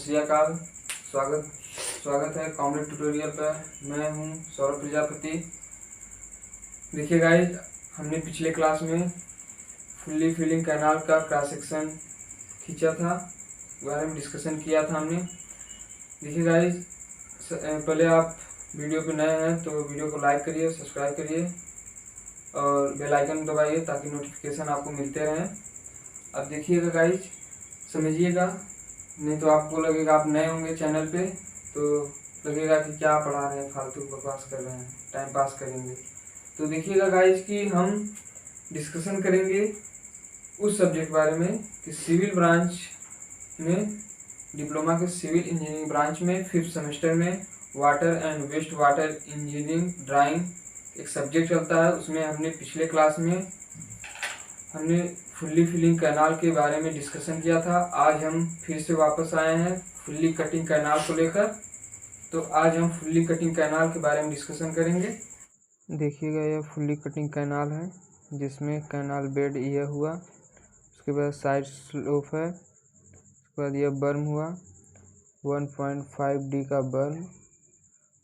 श्री अकाल। स्वागत है कॉमरेड ट्यूटोरियल पर। मैं हूं सौरभ प्रजापति। देखिए गाइज, हमने पिछले क्लास में फुल्ली फिलिंग कैनाल का क्रॉस सेक्शन खींचा था, बारे में डिस्कशन किया था हमने। देखिए गाइज, पहले आप वीडियो पे नए हैं तो वीडियो को लाइक करिए, सब्सक्राइब करिए और बेल आइकन दबाइए ताकि नोटिफिकेशन आपको मिलते रहें। अब देखिएगा गाइज, समझिएगा, नहीं तो आपको लगेगा आप नए होंगे चैनल पे तो लगेगा कि क्या पढ़ा रहे हैं, फालतू बकवास कर रहे हैं, टाइम पास करेंगे। तो देखिएगा गाइज कि हम डिस्कशन करेंगे उस सब्जेक्ट बारे में कि सिविल ब्रांच में, डिप्लोमा के सिविल इंजीनियरिंग ब्रांच में 5th सेमेस्टर में water and waste water engineering drawing एक सब्जेक्ट चलता है। उसमें हमने पिछले क्लास में हमने फुल्ली फिलिंग कैनाल के बारे में डिस्कशन किया था। आज हम फिर से वापस आए हैं फुल्ली कटिंग कैनाल को लेकर। तो आज हम फुल्ली कटिंग कैनाल के बारे में डिस्कशन करेंगे। देखिएगा, यह फुल्ली कटिंग कैनाल है जिसमें कैनाल बेड यह हुआ, उसके बाद साइड स्लोप है, उसके बाद यह बर्म हुआ 1.5D का बर्म,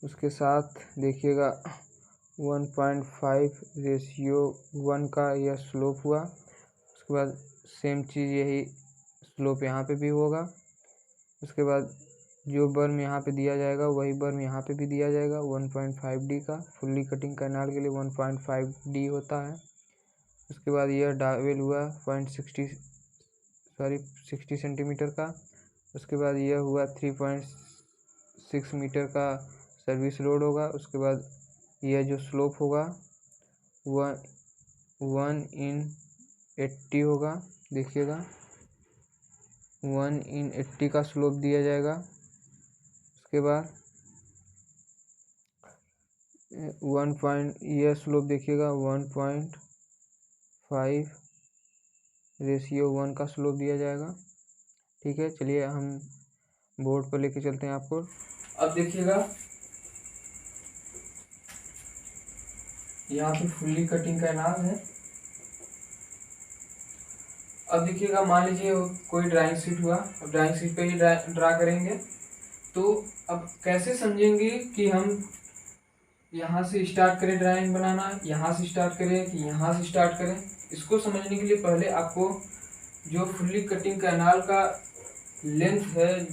उसके साथ देखिएगा 1.5:1 का यह स्लोप हुआ। उसके बाद सेम चीज़ यही स्लोप यहाँ पे भी होगा। उसके बाद जो बर्म यहाँ पे दिया जाएगा वही बर्म यहाँ पे भी दिया जाएगा 1.5D का। फुल्ली कटिंग कैनाल के लिए 1.5D होता है। उसके बाद यह डावेल हुआ 60 सेंटीमीटर का। उसके बाद यह हुआ 3.6 मीटर का सर्विस रोड होगा। उसके बाद यह जो स्लोप होगा 1/80 होगा। देखिएगा 1/80 का स्लोप दिया जाएगा। उसके बाद यह स्लोप देखिएगा 1.5:1 का स्लोप दिया जाएगा। ठीक है, चलिए हम बोर्ड पर लेके चलते हैं आपको। अब देखिएगा, यहाँ पे फुल्ली कटिंग कैनाल है। अब देखिएगा, मान लीजिए कोई ड्राइंग शीट हुआ, अब ड्राइंग शीट पे ही ड्रा करेंगे। तो अब कैसे समझेंगे कि हम यहाँ से स्टार्ट करें ड्राइंग बनाना, यहाँ से स्टार्ट करें कि यहाँ से स्टार्ट करें। इसको समझने के लिए पहले आपको जो फुल्ली कटिंग कैनाल का लेंथ है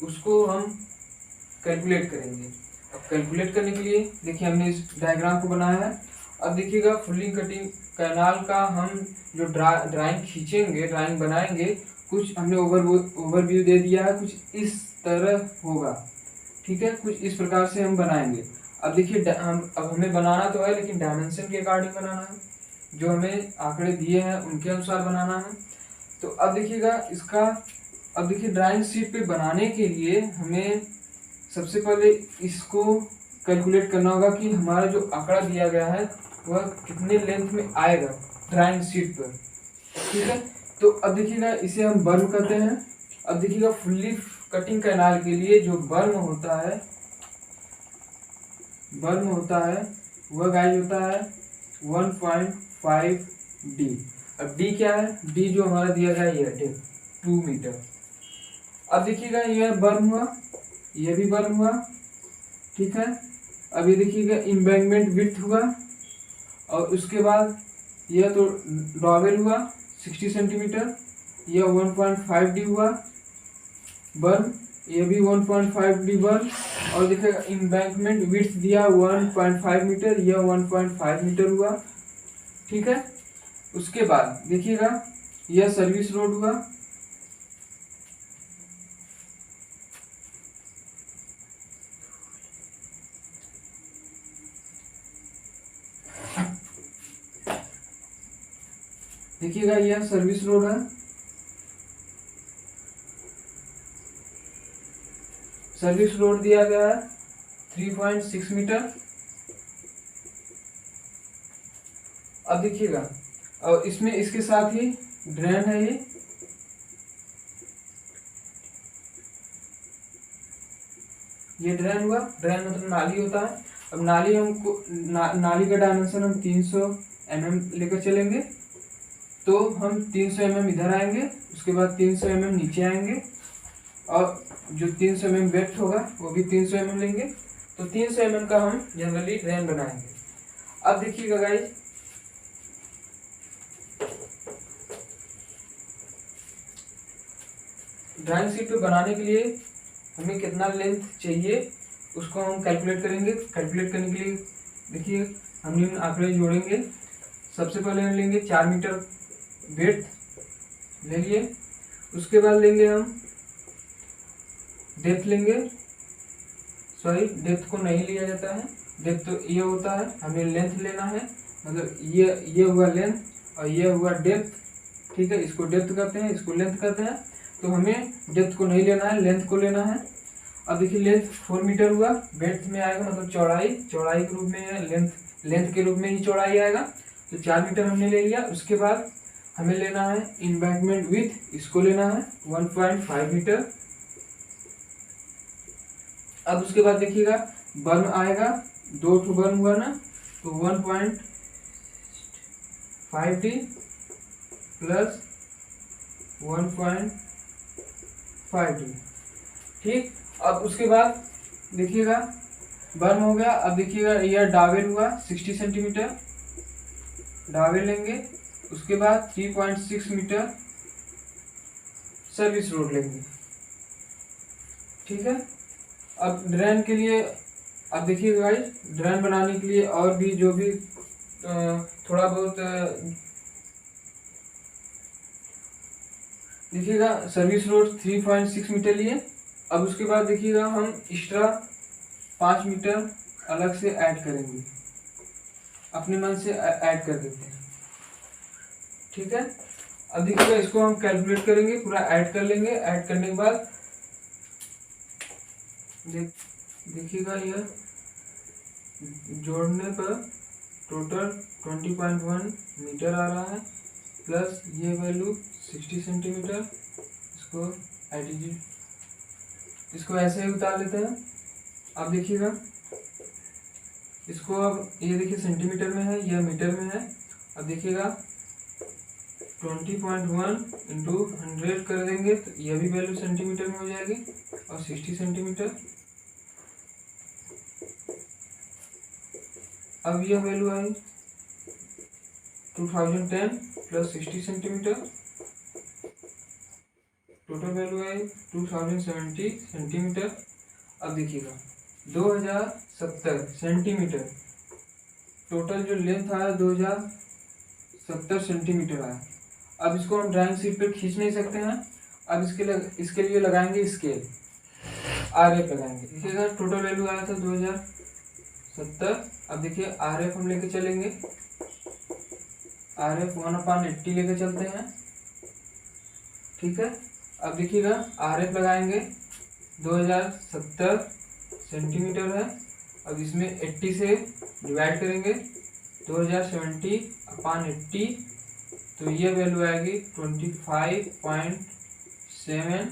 उसको हम कैलकुलेट करेंगे। अब कैलकुलेट करने के लिए देखिए हमने इस डायग्राम को बनाया है। अब देखिएगा, फुल्ली कटिंग कैनाल का हम जो ड्राइंग खींचेंगे, ड्राइंग बनाएंगे, कुछ हमने ओवरव्यू दे दिया है, कुछ इस तरह होगा। ठीक है, कुछ इस प्रकार से हम बनाएंगे। अब देखिए, अब हमें बनाना तो है लेकिन डायमेंशन के अकॉर्डिंग बनाना है, जो हमें आंकड़े दिए हैं उनके अनुसार बनाना है। तो अब देखिएगा इसका, अब देखिए ड्राइंग शीट पे बनाने के लिए हमें सबसे पहले इसको कैलकुलेट करना होगा कि हमारा जो आंकड़ा दिया गया है वह कितने लेंथ में आएगा ड्राइंग शीट पर। ठीक है, तो अब देखिएगा इसे हम बर्म कहते हैं। अब देखिएगा फुल्ली कटिंग कैनाल के लिए जो बर्म होता है वह गाइज होता है 1.5D। अब D क्या है? D जो हमारा दिया गया है ये 2 मीटर। अब देखिएगा यह बर्म हुआ, यह भी बर्म हुआ। ठीक है, अब ये देखिएगा एम्बैंकमेंट विड्थ हुआ, और उसके बाद यह तो डॉवेल हुआ 60 सेंटीमीटर, यह 1.5D हुआ बर्म, यह भी 1.5D बर्म, और देखिएगा एम्बैंकमेंट विड्थ दिया 1.5 मीटर, यह 1.5 मीटर हुआ। ठीक है, उसके बाद देखिएगा यह सर्विस रोड हुआ, देखिएगा यह सर्विस रोड है। सर्विस रोड दिया गया है 3.6 मीटर। अब देखिएगा, और इसमें इसके साथ ही ड्रेन है, ये ड्रेन हुआ। ड्रेन मतलब नाली होता है। अब नाली हमको नाली का डायमेंशन हम 300 mm लेकर चलेंगे। तो हम 300 mm इधर आएंगे, उसके बाद 300 mm नीचे आएंगे, और जो 300 mm वेट होगा वो भी 300 mm लेंगे। तो 300 mm का हम जनरली ड्रेन बनाएंगे। अब देखिएगा गाइस, ड्राइंग शीट पे बनाने के लिए हमें कितना लेंथ चाहिए उसको हम कैलकुलेट करेंगे। कैलकुलेट करने के लिए देखिए हम निम्न आंकड़े जोड़ेंगे। सबसे पहले हम लेंगे 4 मीटर विड्थ ले लिए, उसके बाद लेंगे हम डेप्थ लेंगे, सॉरी डेप्थ को नहीं लिया जाता है, डेप्थ तो ये होता है, हमें लेंथ लेना है, मतलब ये हुआ लेंथ और ये हुआ डेप्थ, ठीक है। इसको डेप्थ कहते हैं, इसको लेंथ कहते हैं। तो हमें डेप्थ को नहीं लेना है, लेंथ को लेना है। अब देखिए लेंथ 4 मीटर हुआ, वेड्थ में आएगा मतलब चौड़ाई, चौड़ाई के रूप में लेंथ के रूप में ही चौड़ाई आएगा। तो 4 मीटर हमने ले लिया। उसके बाद हमें लेना है इम्बैंकमेंट विड्थ, इसको लेना है 1.5 मीटर। अब उसके बाद देखिएगा बर्न आएगा, 2 बर्न हुआ ना, तो 1.5D प्लस 1.5D, ठीक। अब उसके बाद देखिएगा बर्न हो गया। अब देखिएगा यह डावेल हुआ 60 सेंटीमीटर, डावेल लेंगे। उसके बाद 3.6 मीटर सर्विस रोड लेंगे, ठीक है। अब ड्रेन के लिए, अब देखिए गाइस, ड्रेन बनाने के लिए और भी जो भी थोड़ा बहुत देखिएगा सर्विस रोड 3.6 मीटर लिए। अब उसके बाद देखिएगा हम एक्स्ट्रा 5 मीटर अलग से ऐड करेंगे, अपने मन से ऐड कर देते हैं, ठीक है। अब देखिएगा इसको हम कैलकुलेट करेंगे, पूरा ऐड कर लेंगे। ऐड करने के बाद देखिएगा यह जोड़ने पर टोटल 20.1 मीटर आ रहा है, प्लस ये वैल्यू 60 सेंटीमीटर। इसको ऐसे ही उतार लेते हैं। अब देखिएगा इसको, अब ये देखिए सेंटीमीटर में है, यह मीटर में है। अब देखिएगा 20.1 इंटू 100 कर देंगे तो यह भी वैल्यू सेंटीमीटर में हो जाएगी, और 60 सेंटीमीटर। अब यह वैल्यू आई 2010 प्लस 60 सेंटीमीटर, टोटल वैल्यू आई 2070 सेंटीमीटर। अब देखिएगा 2070 सेंटीमीटर, टोटल जो लेंथ आया 2070 सेंटीमीटर आया। अब इसको हम ड्राइंग शीट पर खींच नहीं सकते हैं। अब इसके लिए लगाएंगे स्केल, RF लगाएंगे। देखिएगा टोटल वैल्यू आया था 2070। अब देखिए RF हम लेके चलेंगे, RF 1/80 लेके चलते हैं, ठीक है। अब देखिएगा RF लगाएंगे, 2070 सेंटीमीटर है। अब इसमें 80 से डिवाइड करेंगे, 2070/80, तो ये वैल्यू आएगी 25.7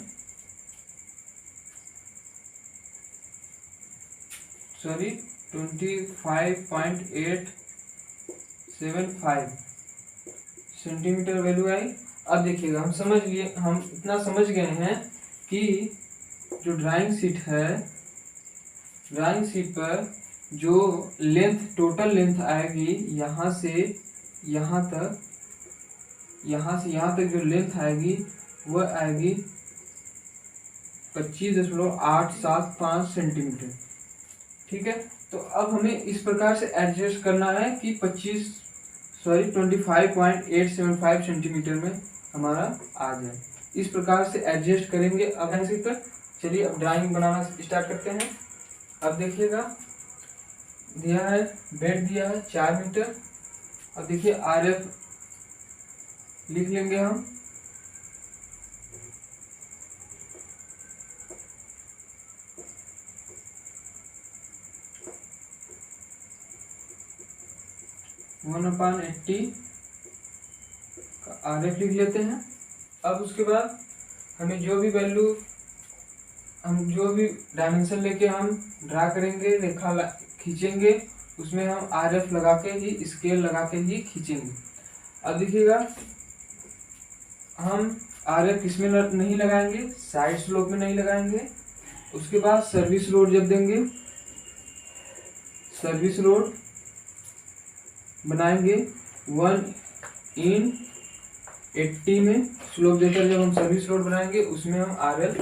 सॉरी 25.875 सेंटीमीटर वैल्यू आई। अब देखिएगा हम समझ लिए, हम इतना समझ गए हैं कि जो ड्राइंग शीट है, ड्राइंग शीट पर जो लेंथ, टोटल लेंथ आएगी यहाँ से यहाँ तक, यहाँ से यहाँ तक जो लेंथ आएगी वह आएगी 25.875 सेंटीमीटर, ठीक है। तो अब हमें इस प्रकार से एडजस्ट करना है कि 25.875 सेंटीमीटर में हमारा आ जाए। इस प्रकार से एडजस्ट करेंगे। अब ड्राइंग पर चलिए अब ड्राइंग बनाना स्टार्ट करते हैं। अब देखिएगा दिया है, बेड दिया है 4 मीटर। अब देखिए RF लिख लेंगे हम, (1/80) RF लिख लेते हैं। अब उसके बाद हमें जो भी वैल्यू, हम जो भी डायमेंशन लेके हम ड्रा करेंगे, रेखा खींचेंगे, उसमें हम RF लगा के ही, स्केल लगा के ही खींचेंगे। अब देखिएगा हम RF इसमें नहीं लगाएंगे, साइड स्लोप में नहीं लगाएंगे, उसके बाद सर्विस लोड जब देंगे, सर्विस लोड बनाएंगे 1/80 में स्लोप देकर जब हम सर्विस लोड बनाएंगे उसमें हम RF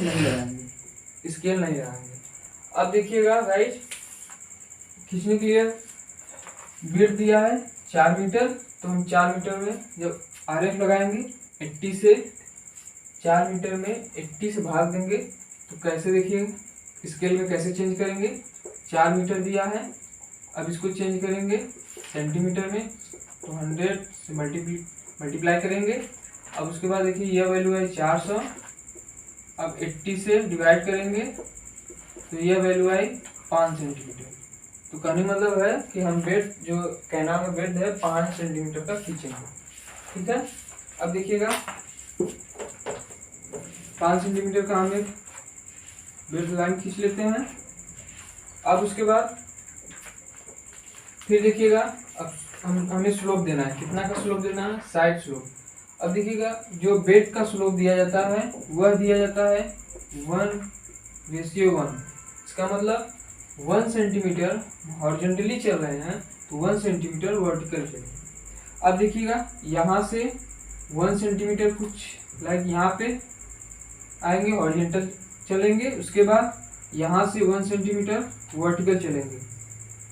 नहीं लगाएंगे, स्केल नहीं लगाएंगे। अब देखिएगा गाइस, खींचने के लिए विड्थ दिया है 4 मीटर, तो हम 4 मीटर में जब RF लगाएंगे 80 से 4 मीटर में 80 से भाग देंगे तो कैसे देखिए स्केल में कैसे चेंज करेंगे। 4 मीटर दिया है, अब इसको चेंज करेंगे सेंटीमीटर में, तो 100 से मल्टीप्लाई करेंगे। अब उसके बाद देखिए यह वैल्यू है 400, अब 80 से डिवाइड करेंगे तो यह वैल्यू आई 5 सेंटीमीटर। तो कहने मतलब है कि हम बेड जो कैनाल में बेड है 5 सेंटीमीटर का खींचेंगे। ठीक है, अब देखिएगा 5 सेंटीमीटर का हम एक बेड लाइन खींच लेते हैं। अब उसके बाद फिर देखिएगा, अब हमें स्लोप देना है, कितना का स्लोप देना है, साइड स्लोप। अब देखिएगा जो बेड का स्लोप दिया जाता है वह दिया जाता है 1:1। इसका मतलब 1 सेंटीमीटर हॉरिजॉन्टली चल रहे हैं तो 1 सेंटीमीटर वर्टिकल चलेंगे। अब देखिएगा यहाँ से 1 सेंटीमीटर कुछ लाइक यहाँ पे आएंगे, हॉरिजॉन्टल चलेंगे, उसके बाद यहाँ से 1 सेंटीमीटर वर्टिकल चलेंगे।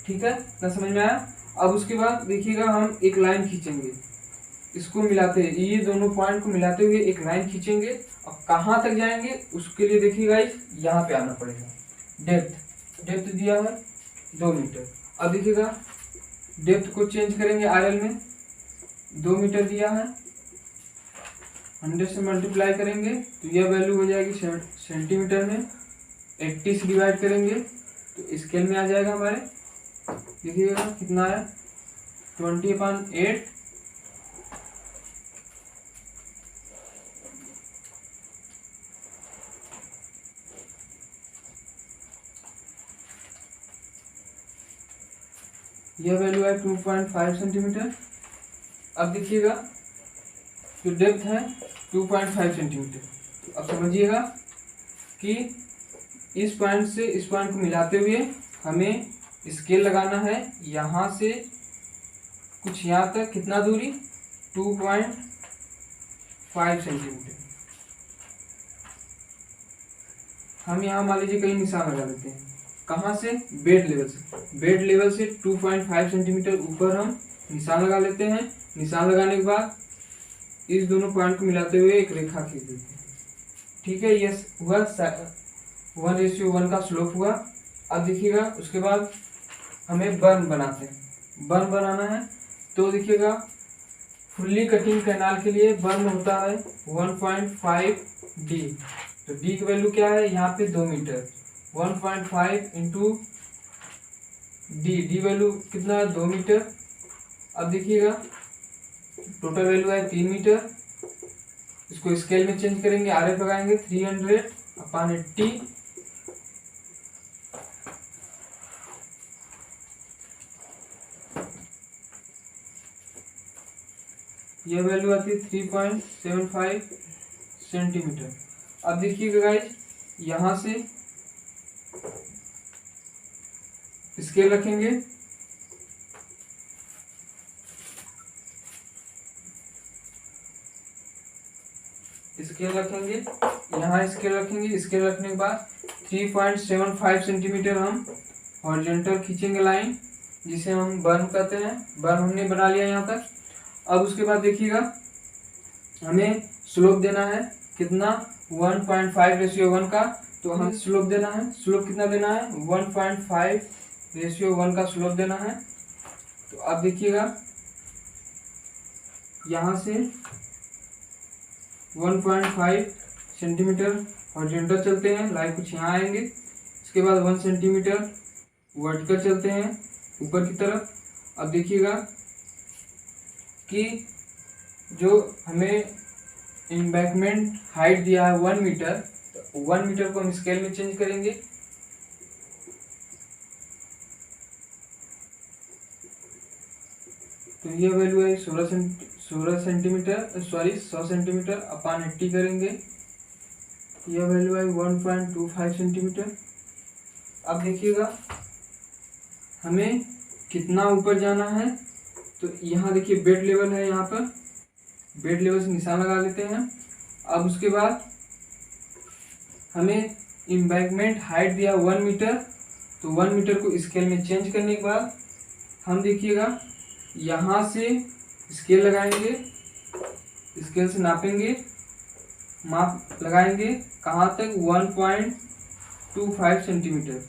ठीक है, ना समझ में आया। अब उसके बाद देखिएगा हम एक लाइन खींचेंगे, इसको मिलाते हैं, ये दोनों पॉइंट को मिलाते हुए एक लाइन खींचेंगे। अब कहाँ तक जाएंगे उसके लिए देखिएगा यहाँ पे आना पड़ेगा। डेप्थ दिया है 2 मीटर। अब देखिएगा डेप्थ को चेंज करेंगे RL में, 2 मीटर दिया है, 100 से मल्टीप्लाई करेंगे तो यह वैल्यू हो जाएगी सेंटीमीटर में, 80 से डिवाइड करेंगे तो स्केल में आ जाएगा हमारे, देखिएगा कितना है 20/8। यह वैल्यू है 2.5 सेंटीमीटर। अब देखिएगा जो डेप्थ है 2.5 सेंटीमीटर। अब समझिएगा कि इस पॉइंट से इस पॉइंट को मिलाते हुए हमें स्केल लगाना है, यहाँ से कुछ यहाँ तक कितना दूरी 2.5 सेंटीमीटर। हम यहाँ मान लीजिए कहीं निशान लगा देते हैं, कहाँ से, बेड लेवल से 2.5 सेंटीमीटर ऊपर हम निशान लगा लेते हैं। निशान लगाने के बाद इस दोनों पॉइंट को मिलाते हुए एक रेखा खींच देते हैं। ठीक है, ये हुआ 1:1 का स्लोप हुआ। अब देखिएगा उसके बाद हमें बर्न बनाते हैं, बर्न बनाना है। तो देखिएगा फुल्ली कटिंग कैनाल के लिए बर्न होता है 1.5D। तो D की वैल्यू क्या है, यहाँ पे 2 मीटर, 1.5 इंटू डी वैल्यू कितना है 2 मीटर। अब देखिएगा टोटल वैल्यू है 3 मीटर। इसको स्केल में चेंज करेंगे, RF लगाएंगे 300/80। यह वैल्यू आती है 3.75 सेंटीमीटर। अब देखिएगा गाइस, यहाँ से स्केल रखेंगे, यहाँ स्केल रखेंगे। स्केल रखने के बाद 3.75 सेंटीमीटर हम हॉरिजॉन्टल खींचेंगे लाइन, जिसे हम बर्न कहते हैं। बर्न हमने बना लिया यहाँ तक। अब उसके बाद देखिएगा हमें स्लोप देना है कितना, 1.5:1 का। तो हमें स्लोप देना है, स्लोप कितना देना है 1.5:1 का स्लोप देना है। तो अब देखिएगा यहाँ से 1.5 सेंटीमीटर हॉरिजॉन्टल चलते हैं, लाइन कुछ यहाँ आएंगे। इसके बाद 1 सेंटीमीटर वर्टिकल चलते हैं ऊपर की तरफ। अब देखिएगा कि जो हमें एम्बैंकमेंट हाइट दिया है 1 मीटर, तो 1 मीटर को हम स्केल में चेंज करेंगे। तो ये वैल्यू है 100 सेंटीमीटर/80 करेंगे। यह वैल्यू आई 1.25 सेंटीमीटर। अब देखिएगा हमें कितना ऊपर जाना है, तो यहाँ देखिए बेड लेवल है, यहाँ पर बेड लेवल से निशान लगा लेते हैं। अब उसके बाद हमें एम्बैंकमेंट हाइट दिया 1 मीटर, तो 1 मीटर को स्केल में चेंज करने के बाद हम देखिएगा यहाँ से स्केल लगाएंगे, स्केल से नापेंगे, माप लगाएंगे कहाँ तक 1.25 सेंटीमीटर।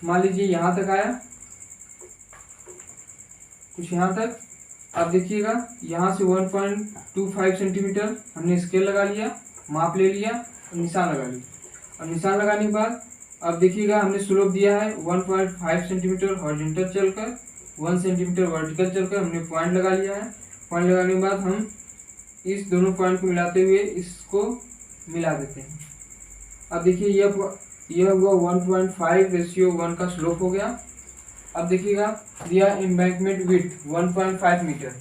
मान लीजिए यहाँ तक आया, कुछ यहाँ तक। अब देखिएगा यहाँ से 1.25 सेंटीमीटर हमने स्केल लगा लिया, माप ले लिया और निशान लगा लिया। और निशान लगाने के बाद अब देखिएगा हमने स्लोप दिया है 1.5 सेंटीमीटर हॉरिजॉन्टल चलकर, 1 सेंटीमीटर वर्टिकल चलकर हमने पॉइंट लगा लिया है। पॉइंट लगाने के बाद हम इस दोनों पॉइंट को मिलाते हुए इसको मिला देते हैं। अब देखिए यह हुआ 1.5:1 का स्लोप हो गया। अब देखिएगा दिया एम्बैंकमेंट विड्थ 1.5 मीटर।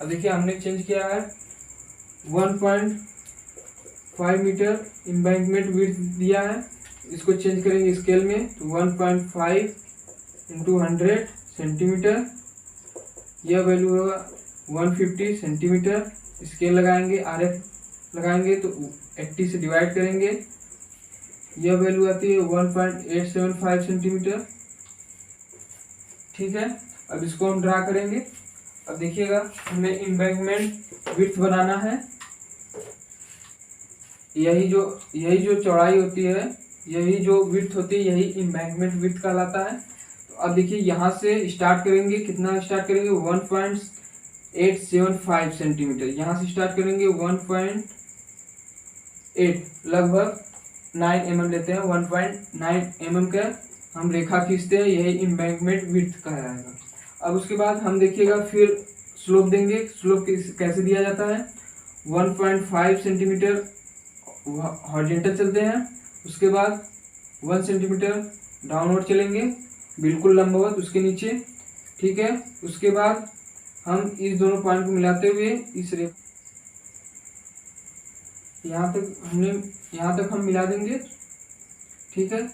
अब देखिए हमने चेंज किया है 1.5 मीटर एम्बैंकमेंट विड्थ दिया है, इसको चेंज करेंगे स्केल में, तो 1.5 × 100 सेंटीमीटर, यह वैल्यू होगा 150 सेंटीमीटर। स्केल लगाएंगे, RF लगाएंगे तो 80 से डिवाइड करेंगे, यह वैल्यू आती है 1.875 सेंटीमीटर। ठीक है, अब इसको हम ड्रा करेंगे। अब देखिएगा हमें एम्बैंकमेंट विड्थ बनाना है, यही जो चौड़ाई होती है, यही जो विड्थ होती है, यही एम्बैंकमेंट विड्थ कहलाता है। तो अब देखिए यहाँ से स्टार्ट करेंगे, कितना स्टार्ट करेंगे 1.875 सेंटीमीटर, यहाँ से स्टार्ट करेंगे 1.8, लगभग 9 mm लेते हैं, 1.9 mm का हम रेखा खींचते हैं, यही एम्बैंकमेंट विड्थ कहलाएगा। अब उसके बाद हम देखिएगा फिर स्लोप देंगे। स्लोप कैसे दिया जाता है, 1.5 सेंटीमीटर हॉरिजॉन्टल चलते हैं, उसके बाद 1 सेंटीमीटर डाउनवर्ड चलेंगे बिल्कुल लंबवत उसके नीचे। ठीक है, उसके बाद हम इस दोनों पॉइंट को मिलाते हुए इस रेखा यहाँ तक हम मिला देंगे। ठीक है,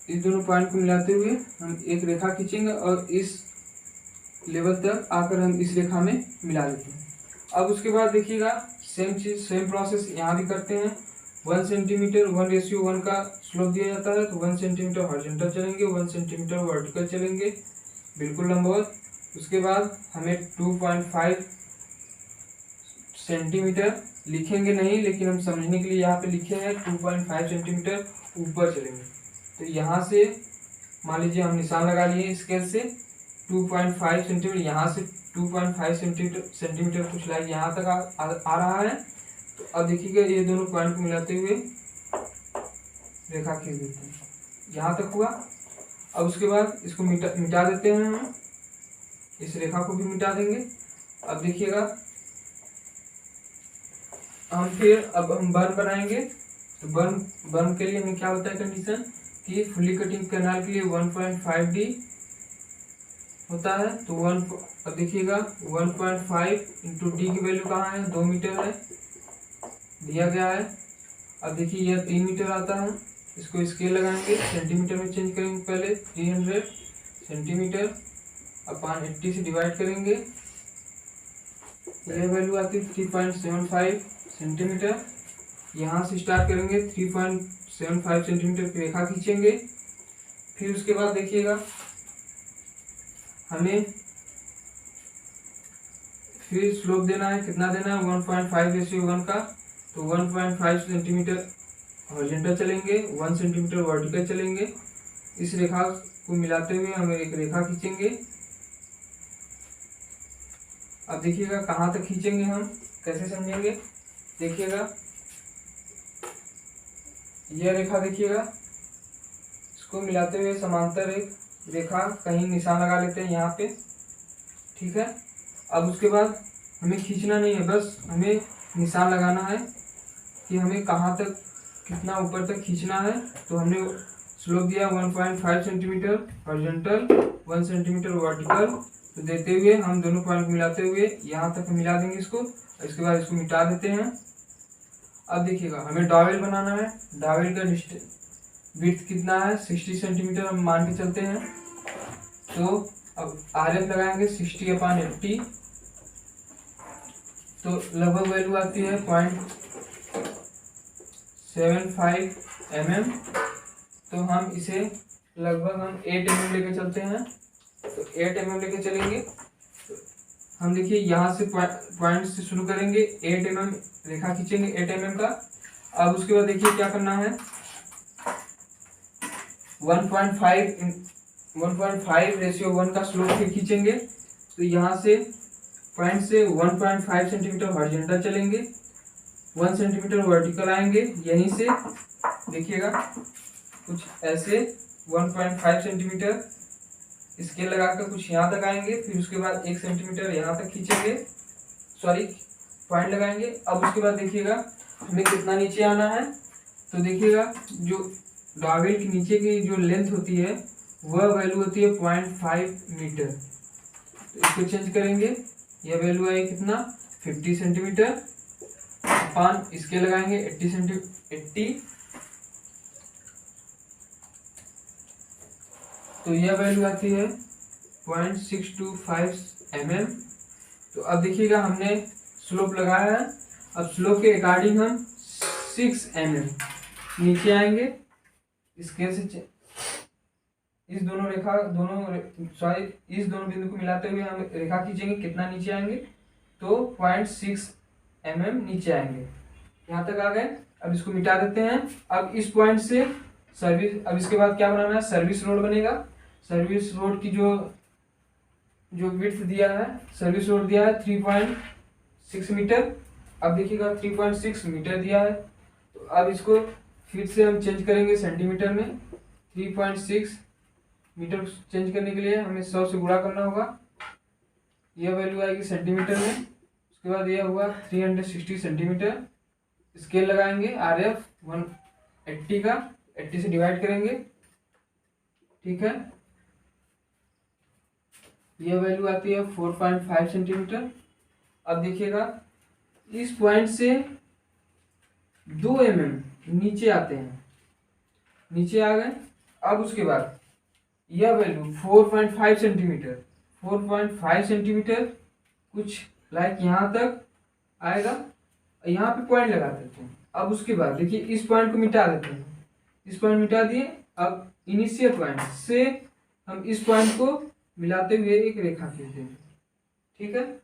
इस दोनोों पॉइंट को मिलाते हुए हम एक रेखा खींचेंगे और इस लेवल तक आकर हम इस रेखा में मिला देते हैं। अब उसके बाद देखिएगा सेम चीज, सेम प्रोसेस यहाँ भी करते हैं। 1 सेंटीमीटर 1:1 का स्लोप दिया जाता है, तो 1 सेंटीमीटर हॉरिजॉन्टल चलेंगे, 1 सेंटीमीटर वर्टिकल चलेंगे बिल्कुल लंबवत। उसके बाद हमें 2.5 सेंटीमीटर लिखेंगे नहीं, लेकिन हम समझने के लिए यहाँ पे लिखे हैं 2.5 सेंटीमीटर ऊपर चलेंगे। तो यहाँ से मान लीजिए हम निशान लगा लिए स्केल से 2.5 सेंटीमीटर, यहाँ से 2.5 सेंटीमीटर कुछ लाइन यहाँ तक आ रहा है। तो अब देखिएगा ये दोनों पॉइंट को मिलाते हुए रेखा खींच देते हैं, यहाँ तक हुआ। अब उसके बाद इसको मिटा देते हैं, हम इस रेखा को भी मिटा देंगे। अब देखिएगा हम बर्न बनाएंगे। तो बर्न के लिए हमें क्या होता है कंडीशन कि फुली कटिंग कैनाल के लिए 1.5D होता है। तो अब देखिएगा 1.5 × D की वैल्यू कहाँ है, 2 मीटर है दिया गया है। अब देखिए यह 3 मीटर आता है, इसको स्केल लगाएंगे, सेंटीमीटर में चेंज करेंगे पहले, 300 सेंटीमीटर अपॉन 80 से डिवाइड करेंगे, यह वैल्यू आती है 3.75 सेंटीमीटर। यहाँ से स्टार्ट करेंगे, 3.75 सेंटीमीटर की रेखा खींचेंगे। फिर उसके बाद देखिएगा हमें फिर स्लोप देना है, कितना देना है 1.5:1 का। तो 1.5 सेंटीमीटर हॉरिजॉन्टल चलेंगे, 1 सेंटीमीटर वर्टिकल चलेंगे। इस रेखा को मिलाते हुए हम एक रेखा खींचेंगे। अब देखिएगा कहाँ तक खींचेंगे, हम कैसे समझेंगे, देखिएगा यह रेखा देखिएगा, इसको मिलाते हुए समांतर एक रेखा कहीं निशान लगा लेते हैं यहाँ पे। ठीक है, अब उसके बाद हमें खींचना नहीं है, बस हमें निशान लगाना है कि हमें कहाँ तक कितना ऊपर तक खींचना है। तो हमने स्लोप दिया 1.5 सेंटीमीटर हॉरिजॉन्टल, 1 सेंटीमीटर वर्टिकल। तो देते हुए हम दोनों पॉइंट मिलाते हुए यहाँ तक मिला देंगे इसको। इसके बाद इसको मिटा देते हैं। अब देखिएगा हमें डॉवेल बनाना है। डॉवेल का विड्थ कितना है, 60 सेंटीमीटर हम मान के चलते हैं। तो अब RF लगाएंगे 60/80, तो लगभग वैल्यू आती है 0.75 mm। तो हम इसे लगभग हम 8 mm लेके चलते हैं। तो 8 mm लेके चलेंगे। तो हम देखिए यहाँ से पॉइंट से शुरू करेंगे, 8 mm रेखा खींचेंगे 8 mm का। अब उसके बाद देखिए क्या करना है, 1.5:1 का स्लोप से खींचेंगे। तो यहाँ से पॉइंट से 1.5 सेंटीमीटर हॉरिजॉन्टल चलेंगे, 1 सेंटीमीटर वर्टिकल आएंगे। यहीं से देखिएगा कुछ ऐसे 1.5 सेंटीमीटर स्केल लगाकर कुछ यहाँ तक आएंगे। फिर उसके बाद 1 सेंटीमीटर यहाँ तक खींचेंगे, सॉरी पॉइंट लगाएंगे। अब उसके बाद देखिएगा हमें कितना नीचे आना है। तो देखिएगा जो डॉवेल के नीचे की जो लेंथ होती है वह वैल्यू होती है 0.5 मीटर। तो इसको चेंज करेंगे, यह वैल्यू है कितना, 50 सेंटीमीटर अपान इसके लगाएंगे 80। तो यह वैल्यू आती है 0.625 mm। तो अब देखिएगा हमने स्लोप लगाया है। अब स्लोप के अकॉर्डिंग हम 6 mm नीचे आएंगे। इसके से इस दोनों बिंदु को मिलाते हुए हम रेखा खींचेंगे, कितना नीचे आएंगे, तो 0.6 mm नीचे आएंगे। यहाँ तक आ गए। अब इसको मिटा देते हैं। अब इस पॉइंट से अब इसके बाद क्या बनाना है, सर्विस रोड बनेगा। सर्विस रोड की जो विड्थ दिया है, सर्विस रोड दिया है 3.6 मीटर। अब देखिएगा 3.6 मीटर दिया है। तो अब इसको फिर से हम चेंज करेंगे सेंटीमीटर में। 3.6 मीटर चेंज करने के लिए हमें 100 से गुणा करना होगा। यह वैल्यू आएगी सेंटीमीटर में। उसके बाद यह हुआ 360 सेंटीमीटर। स्केल लगाएंगे RF 180 का, 80 से डिवाइड करेंगे, ठीक है। यह वैल्यू आती है 4.5 सेंटीमीटर। अब देखिएगा इस पॉइंट से 2 mm नीचे आते हैं, नीचे आ गए। अब उसके बाद यह वैल्यू 4.5 सेंटीमीटर, 4.5 सेंटीमीटर कुछ लाइक यहाँ तक आएगा। यहाँ पे पॉइंट लगा देते हैं। अब उसके बाद देखिए इस पॉइंट को मिटा देते हैं, इस पॉइंट मिटा दिए। अब इनिशियल पॉइंट से हम इस पॉइंट को मिलाते हुए एक रेखा खींचते हैं, ठीक है।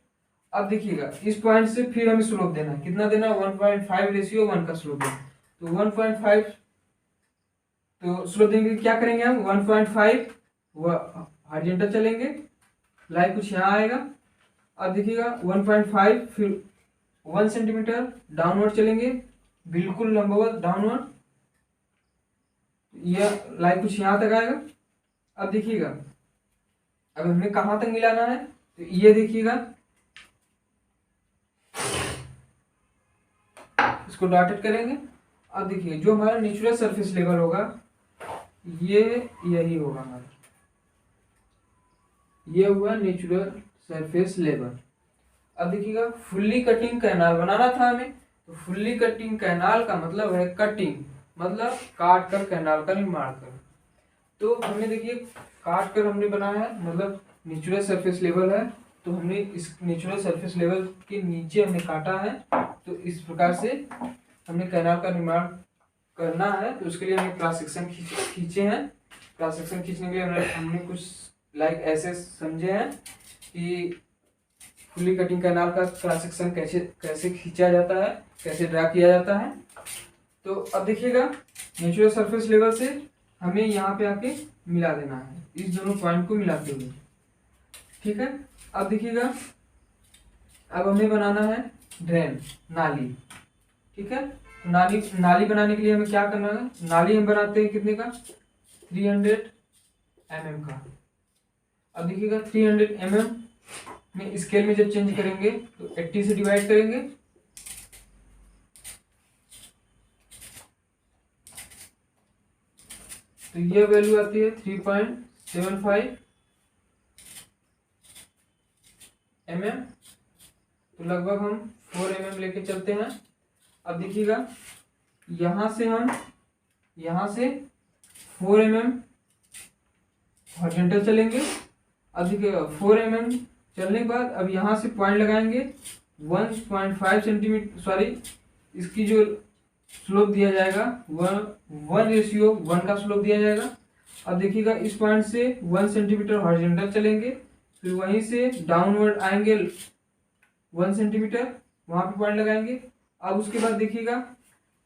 अब देखिएगा इस पॉइंट से फिर हमें स्लोप देना है, कितना देना, 1.5:1 का स्लोप देना। तो 1.5, तो स्लोप देंगे, क्या करेंगे हम 1.5 हॉरिजॉन्टल चलेंगे, लाइक कुछ यहाँ आएगा। अब देखिएगा 1.5 फिर 1 सेंटीमीटर डाउनवर्ड चलेंगे, बिल्कुल लंबवत डाउनवर्ड, यह लाइक कुछ यहाँ तक आएगा। अब देखिएगा अब हमें कहाँ तक मिलाना है, तो ये देखिएगा इसको डॉटेड करेंगे। अब देखिए जो हमारा नेचुरल सरफेस लेवल होगा ये यही होगा हमारा, ये हुआ नेचुरल सरफेस लेवल। अब देखिएगा फुल्ली कटिंग कैनाल बनाना था हमें। तो फुल्ली कटिंग कैनाल का मतलब है कटिंग, मतलब काट कर कैनाल का निर्माण कर। तो हमने देखिए काट कर हमने बनाया है, मतलब नेचुरल सरफेस लेवल है। तो हमने इस नेचुरल सरफेस लेवल के नीचे हमने काटा है। तो इस प्रकार से हमने कैनाल का निर्माण करना है। तो उसके लिए हमने क्रॉस सेक्शन खींचे हैं। क्रॉस सेक्शन खींचने के लिए हमने कुछ लाइक ऐसे समझे हैं कि फुली कटिंग कैनाल का क्रॉस सेक्शन कैसे खींचा जाता है, कैसे ड्रा किया जाता है। तो अब देखिएगा नेचुरल सरफेस लेवल से हमें यहाँ पे आके मिला देना है, इस दोनों पॉइंट को मिलाते हुए, ठीक है। अब देखिएगा अब हमें बनाना है ड्रेन, नाली, ठीक है। नाली बनाने के लिए हमें क्या करना है, नाली हम बनाते हैं कितने का, 300 mm का। अब देखिएगा 300 mm में स्केल में जब चेंज करेंगे तो 80 से डिवाइड करेंगे, तो यह वैल्यू आती है 3.75 mm। तो लगभग हम 4 mm लेके चलते हैं। अब देखिएगा यहाँ से 4 mm हॉरिजॉन्टल चलेंगे। अब देखिएगा 4 mm चलने के बाद अब यहाँ से पॉइंट लगाएंगे 1.5 सेंटीमीटर, सॉरी इसकी जो स्लोप दिया जाएगा 1:1 का स्लोप दिया जाएगा। अब देखिएगा इस पॉइंट से 1 सेंटीमीटर हॉरिजॉन्टल चलेंगे, फिर वहीं से डाउनवर्ड आएंगे 1 सेंटीमीटर, वहां पे पॉइंट लगाएंगे। अब उसके बाद देखिएगा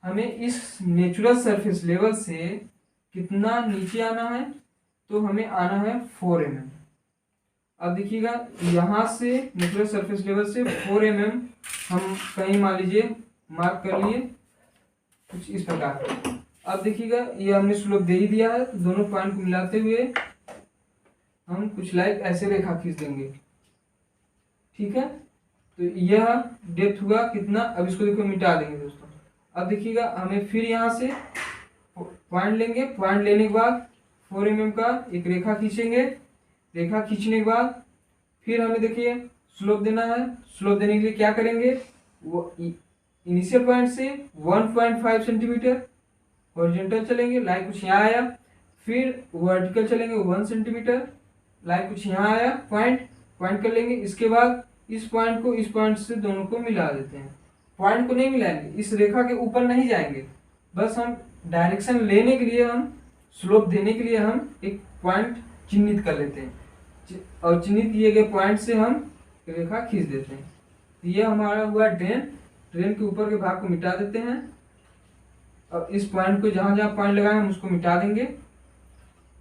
हमें इस नेचुरल सरफेस लेवल से कितना नीचे आना है, तो हमें आना है 4 mm। अब देखिएगा यहाँ से नेचुरल सरफेस लेवल से 4 mm हम कहीं मान लीजिए मार्क कर लिए कुछ इस प्रकार। अब देखिएगा ये हमने स्लोप दे ही दिया है, तो दोनों पॉइंट को मिलाते हुए हम कुछ लाइक ऐसे रेखा खींच देंगे। ठीक है, तो यह डेप्थ हुआ कितना। अब इसको देखो मिटा देंगे दोस्तों। अब देखिएगा हमें फिर यहाँ से पॉइंट लेंगे, पॉइंट लेने के बाद 4 mm का एक रेखा खींचेंगे। रेखा खींचने के बाद फिर हमें देखिए स्लोप देना है। स्लोप देने के लिए क्या करेंगे, वो इनिशियल पॉइंट से 1.5 सेंटीमीटर हॉरिजॉन्टल चलेंगे, लाइक कुछ यहाँ आया, फिर वर्टिकल चलेंगे 1 सेंटीमीटर, लाइक कुछ यहाँ आया, पॉइंट कर लेंगे। इसके बाद इस पॉइंट को इस पॉइंट से दोनों को मिला देते हैं। पॉइंट को नहीं मिलाएंगे, इस रेखा के ऊपर नहीं जाएंगे, बस हम डायरेक्शन लेने के लिए, हम स्लोप देने के लिए हम एक पॉइंट चिन्हित कर लेते हैं, और चिन्हित किए गए पॉइंट से हम रेखा खींच देते हैं। ये हमारा हुआ ट्रेन के ऊपर के भाग को मिटा देते हैं, और इस पॉइंट को जहां जहां पॉइंट लगाए हम उसको मिटा देंगे।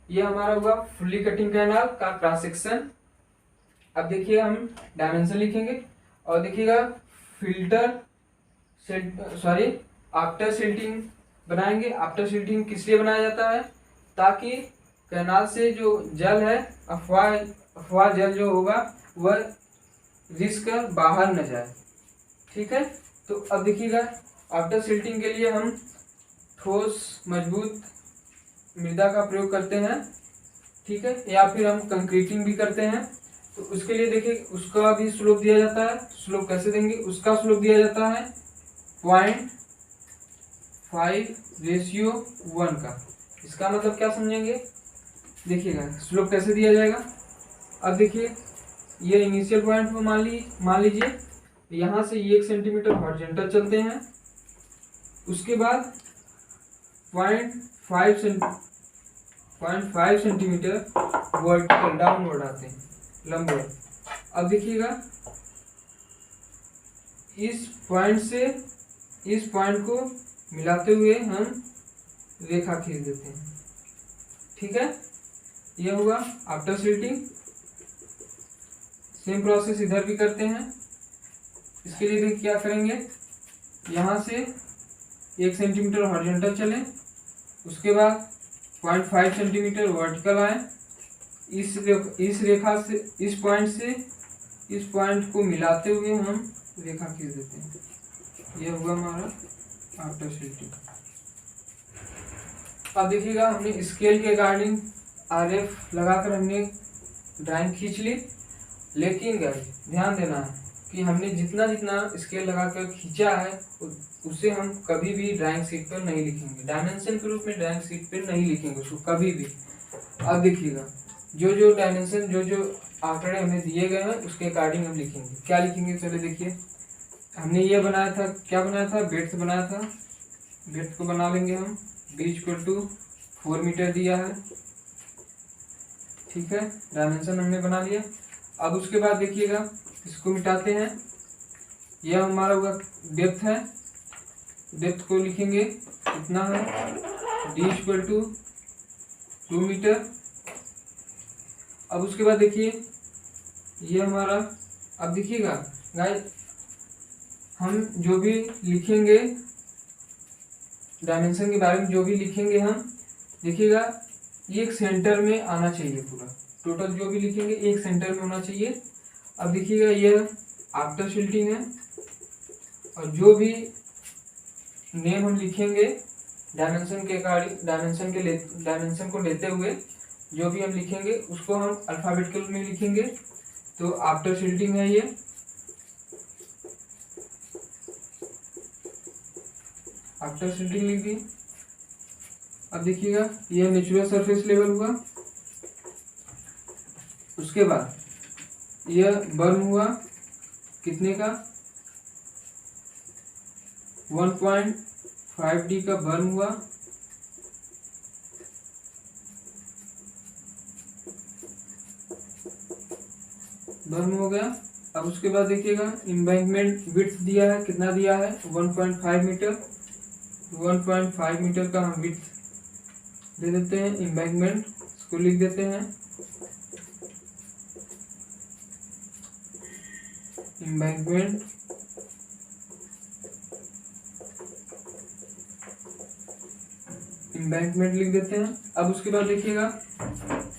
ये हमारा हुआ फुल्ली कटिंग कैनाल का क्रॉस सेक्शन। अब देखिए हम डायमेंशन लिखेंगे, और देखिएगा आफ्टर सिल्टिंग बनाएंगे। आफ्टर सिल्टिंग किस लिए बनाया जाता है, ताकि कैनाल से जो जल है, अफवाह जल जो होगा वह रिस कर बाहर न जाए। ठीक है, तो अब देखिएगा आफ्टर सिल्टिंग के लिए हम ठोस मजबूत मृदा का प्रयोग करते हैं। ठीक है, या फिर हम कंक्रीटिंग भी करते हैं। तो उसके लिए देखिए उसका भी स्लोप दिया जाता है। स्लोप कैसे देंगे, उसका स्लोप दिया जाता है 0.5:1 का। इसका मतलब क्या समझेंगे, देखिएगा स्लोप कैसे दिया जाएगा। अब देखिए ये इनिशियल पॉइंट को मान लीजिए यहाँ से 1 सेंटीमीटर हॉरिजॉन्टल चलते हैं, उसके बाद 0.5 सेंटीमीटर वर्टिकल डाउनवर्ड आते हैं, लंबवत। अब देखिएगा इस पॉइंट से इस पॉइंट को मिलाते हुए हम रेखा खींच देते हैं। ठीक है, यह हुआ आफ्टर सिल्टिंग। सेम प्रोसेस इधर भी करते हैं। इसके लिए देखिए क्या करेंगे, यहाँ से 1 सेंटीमीटर हॉरिजॉन्टल चले, उसके बाद 0.5 सेंटीमीटर वर्टिकल आए, इस रेखा से इस पॉइंट को मिलाते हुए हम रेखा खींच देते हैं। यह हुआ हमारा आफ्टर सिल्टिंग। अब देखिएगा हमने स्केल के अकॉर्डिंग RF लगाकर हमने ड्राइंग खींच ली, लेकिन गाइस ध्यान देना है कि हमने जितना स्केल लगाकर खींचा है उसे हम कभी भी ड्राइंग शीट पर नहीं लिखेंगे, डायमेंशन के रूप में ड्राइंग शीट पर नहीं लिखेंगे उसको कभी भी। अब देखिएगा जो डायमेंशन जो आंकड़े हमें दिए गए हैं उसके अकॉर्डिंग हम लिखेंगे। क्या लिखेंगे, चलिए देखिए। हमने ये बनाया था, क्या बनाया था, बेड्स बनाया था। बेड्स को बना लेंगे हम। b=4 मीटर दिया है। ठीक है, डायमेंशन हमने बना लिया। अब उसके बाद देखिएगा इसको मिटाते हैं। यह हमारा हुआ डेप्थ है। डेप्थ को लिखेंगे कितना है, d=2 मीटर। अब उसके बाद देखिए ये हमारा, अब देखिएगा गाइस हम जो भी लिखेंगे डायमेंशन के बारे में, जो भी लिखेंगे हम, देखिएगा एक सेंटर में आना चाहिए पूरा। टोटल जो भी लिखेंगे एक सेंटर में होना चाहिए। अब देखिएगा ये आफ्टर सिल्टिंग है, और जो भी नेम हम लिखेंगे डायमेंशन के अकॉर्डिंग, डायमेंशन को लेते हुए जो भी हम लिखेंगे उसको हम अल्फाबेटिकल में लिखेंगे। तो आफ्टर सिल्टिंग है ये। आफ्टर सिल्टिंग लिख दी। अब देखिएगा यह नेचुरल सरफेस लेवल हुआ। उसके बाद यह बर्न हुआ कितने का, 1.5D का बर्न हुआ। बर्न हो गया। अब उसके बाद देखिएगा एम्बैंकमेंट विड्थ दिया है, कितना दिया है 1.5 मीटर। 1.5 मीटर का हम विड्थ दे देते हैं। एम्बैंकमेंट इसको लिख देते हैं, एम्बैंकमेंट एम्बैंकमेंट लिख देते हैं। अब उसके बाद देखिएगा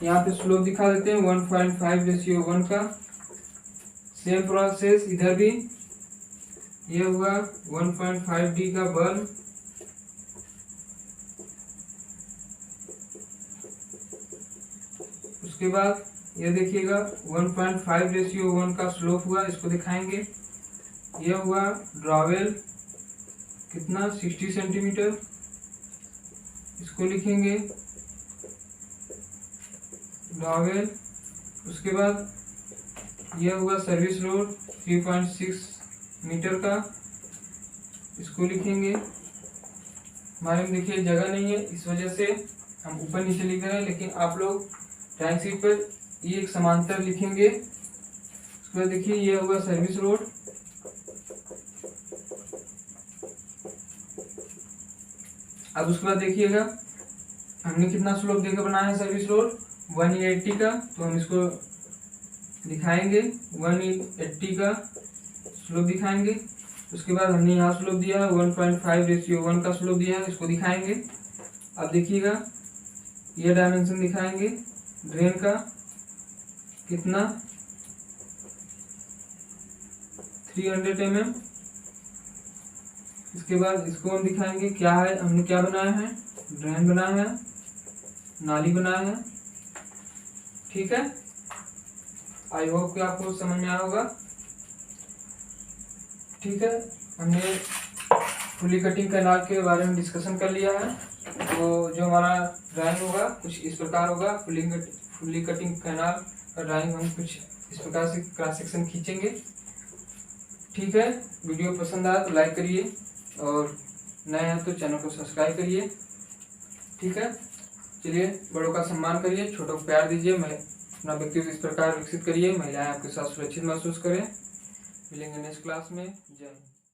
यहाँ पे स्लोप दिखा देते हैं 1.5:1 का। सेम प्रोसेस इधर भी, ये हुआ 1.5D का बर्न। उसके बाद ये देखिएगा 1.5:1 का स्लोप हुआ, इसको दिखाएंगे। यह हुआ ड्रॉवेल कितना 60 सेंटीमीटर, इसको लिखेंगे ड्रॉवेल। उसके बाद यह हुआ सर्विस रोड 3.6 मीटर का, इसको लिखेंगे। हमारे में देखिए जगह नहीं है, इस वजह से हम ऊपर नीचे लिख रहे हैं, लेकिन आप लोग ड्राइंग शीट पर ये एक समांतर लिखेंगे। उसके बाद देखिए यह हुआ सर्विस रोड। अब उसके बाद देखिएगा हमने कितना स्लोप देकर बनाया है सर्विस रोड 180 का, तो हम इसको दिखाएंगे 180 का स्लोप दिखाएंगे। उसके बाद हमने यहाँ स्लोप दिया है 1.5:1 का स्लोप दिया है, इसको दिखाएंगे। अब देखिएगा ये डायमेंशन दिखाएंगे ड्रेन का कितना 300 mm। इसके बाद इसको हम दिखाएंगे क्या है, हमने क्या बनाया है, ड्रेन बनाया है, नाली बनाया है। ठीक है, आई होप कि आपको समझ में आया होगा। ठीक है, हमने फुली कटिंग कैनाल के बारे में डिस्कशन कर लिया है। तो जो हमारा ड्राइंग होगा कुछ इस प्रकार होगा। फुली कटिंग कैनाल का ड्राइंग हम कुछ इस प्रकार से क्रॉस सेक्शन खींचेंगे। ठीक है, वीडियो पसंद आया तो लाइक करिए और नए हैं तो चैनल को सब्सक्राइब करिए। ठीक है, चलिए बड़ों का सम्मान करिए, छोटों को प्यार दीजिए, मैं अपना व्यक्तित्व इस प्रकार विकसित करिए, महिलाएं आपके साथ सुरक्षित महसूस करें। मिलेंगे नेक्स्ट क्लास में। जय हिंद।